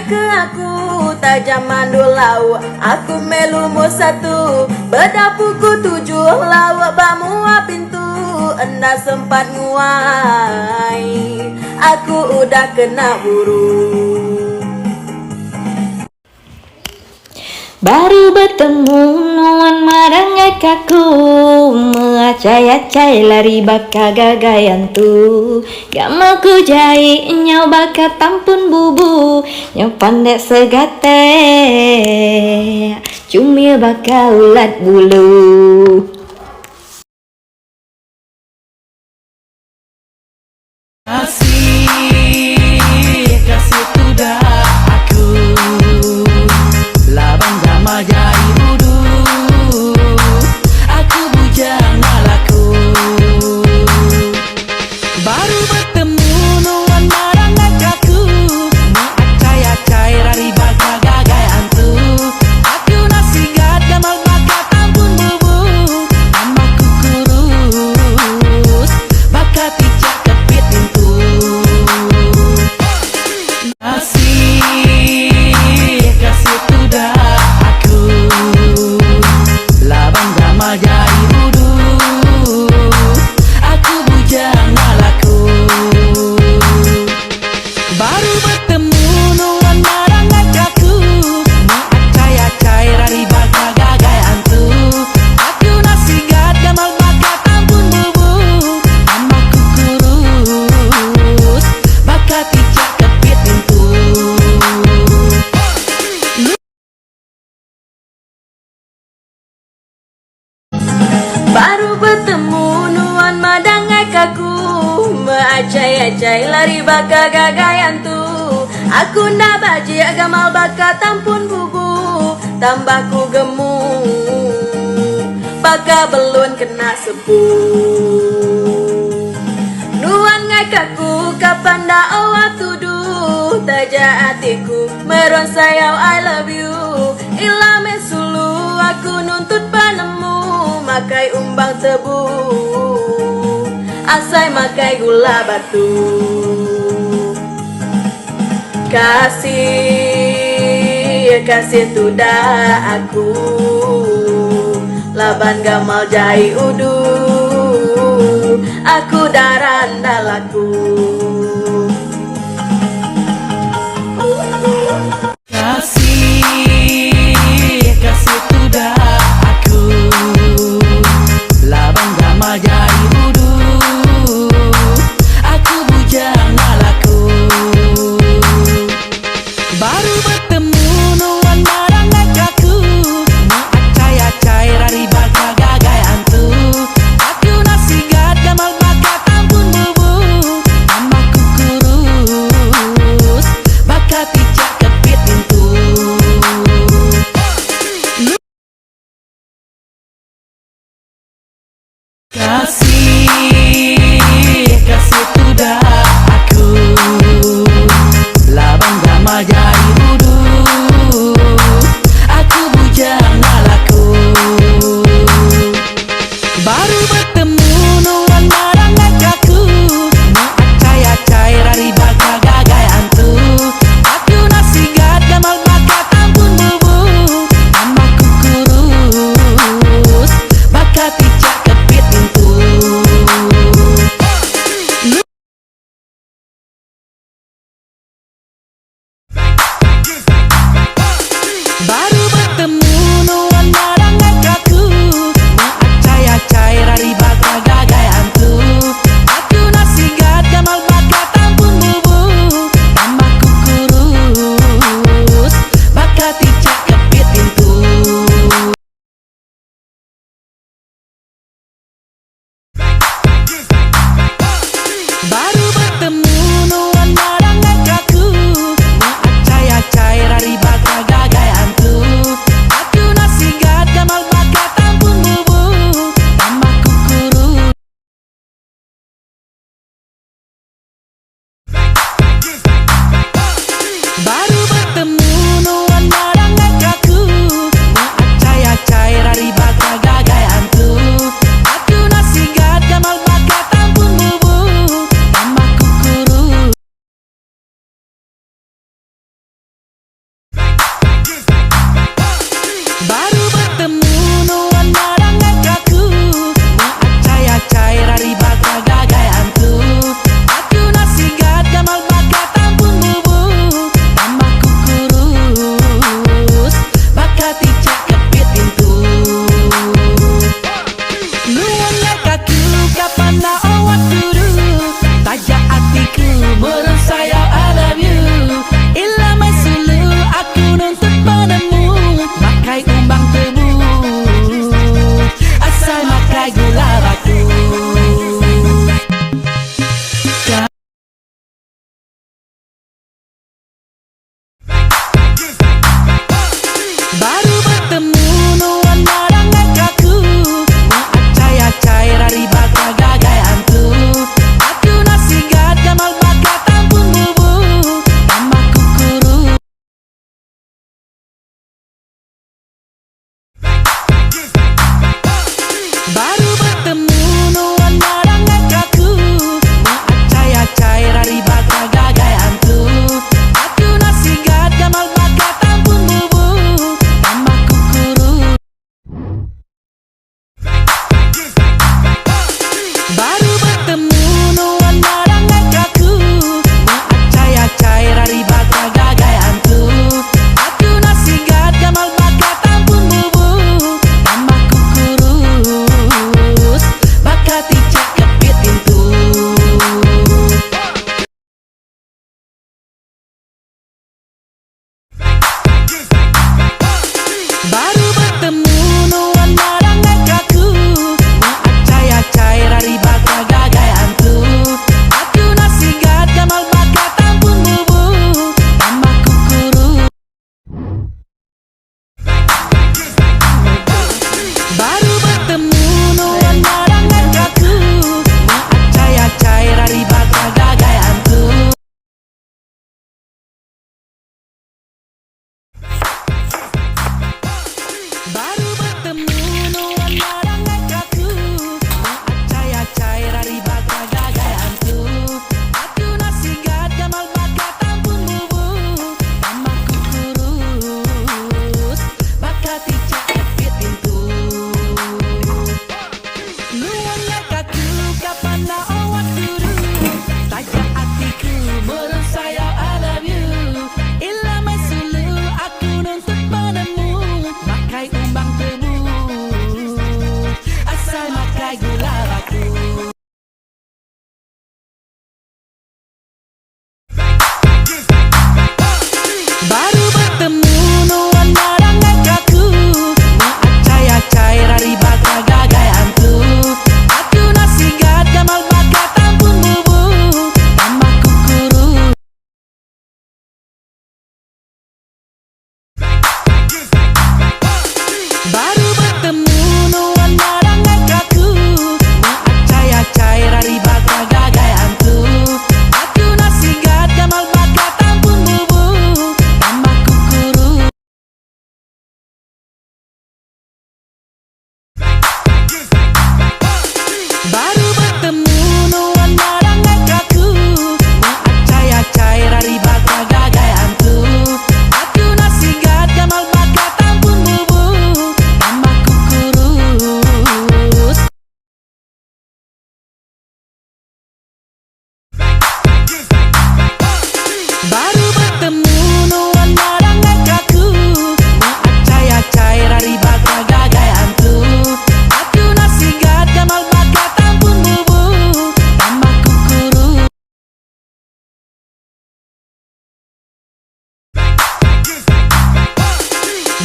ke aku tajam mandulau, aku melumu satu bedapuku tujuh lawak bamua pintu enda sempat nguai, aku udah kena buru. Baru bertemu nuan marangai kaku, meacai-acai lari baka gagayan tu. Gak mau ku jai nyau baka tampun bubu, nyau pandai segate cumi baka ulat bulu. Kasih tudah aku labang gama jai budu, aku bujang malaku. Baru bertemu nuan marangai kaku, meacai-acai rari baka gagai antu. Aku nasigat gamal baka tampun bubu, namaku kurus baka ticak kepit pintu. Kasih tudah aku labang gama jai budu, aku bujang malaku. Baru bertemu nuan marangai kaku, meacai-acai rari baka gagai antu. Aku nasigat gamal baka tampun bubu, namaku kurus baka ticak kepit pintu. Baru bertemu nuan madangai kaku, meacai-acai lari baka gagayan tu. Aku ndak baji gamal baka tampun bubu, tambahku gemu baka belun kena sepu. Nuan ngai kaku kapan dak awak tudu, taja hatiku meron sayau I love you. Ilame sulu aku nuntut panemu, makai umbang tebu, asai makai gula batu. Kasih tudah aku laban gamal jai udu, aku daran dalaku. Kasih tudah aku labang gama jai budu, aku bujang malaku. Baru bertemu nuan marangai kaku, meacai-acai rari baka gagai antu. Aku nasigat gamal baka tampun bubu,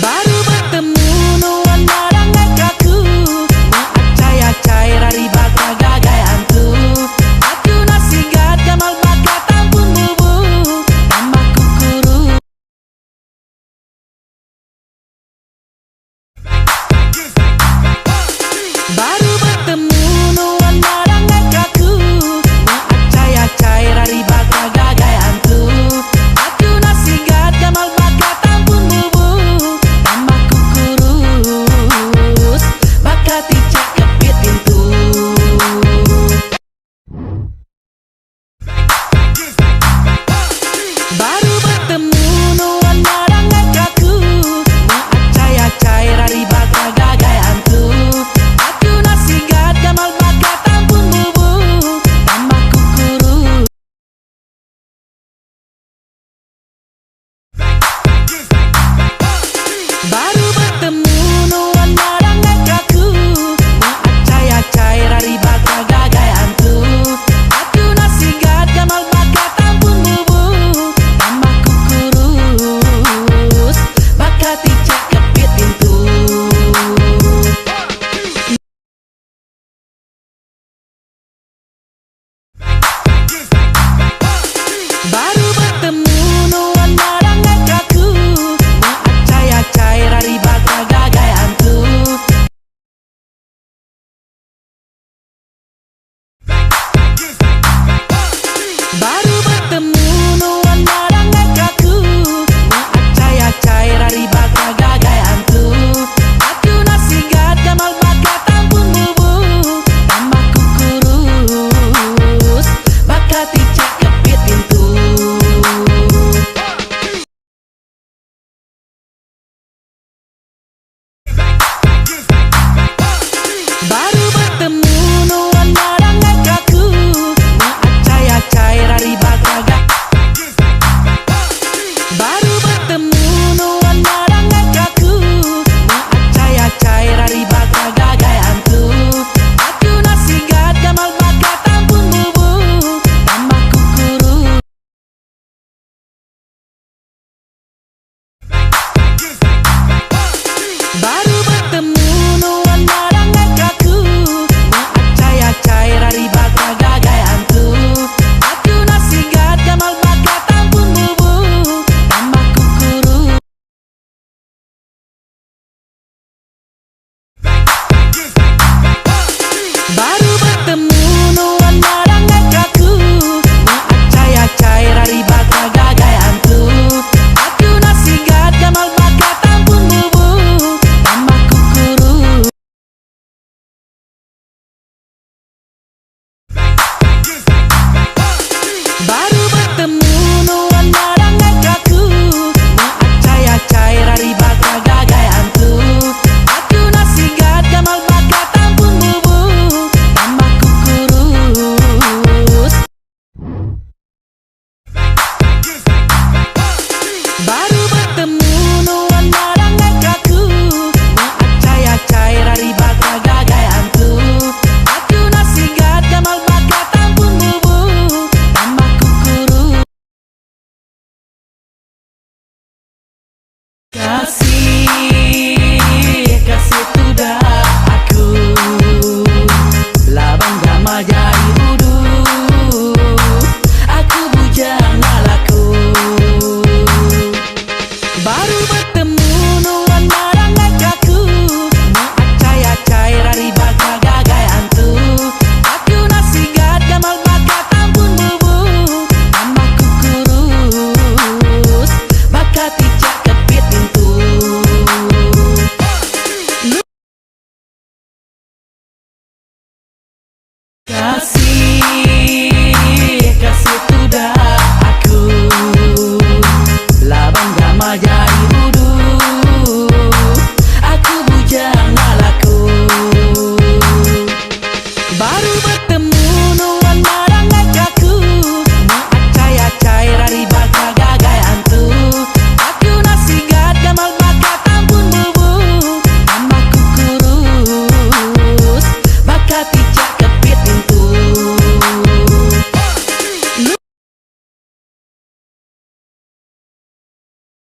Baru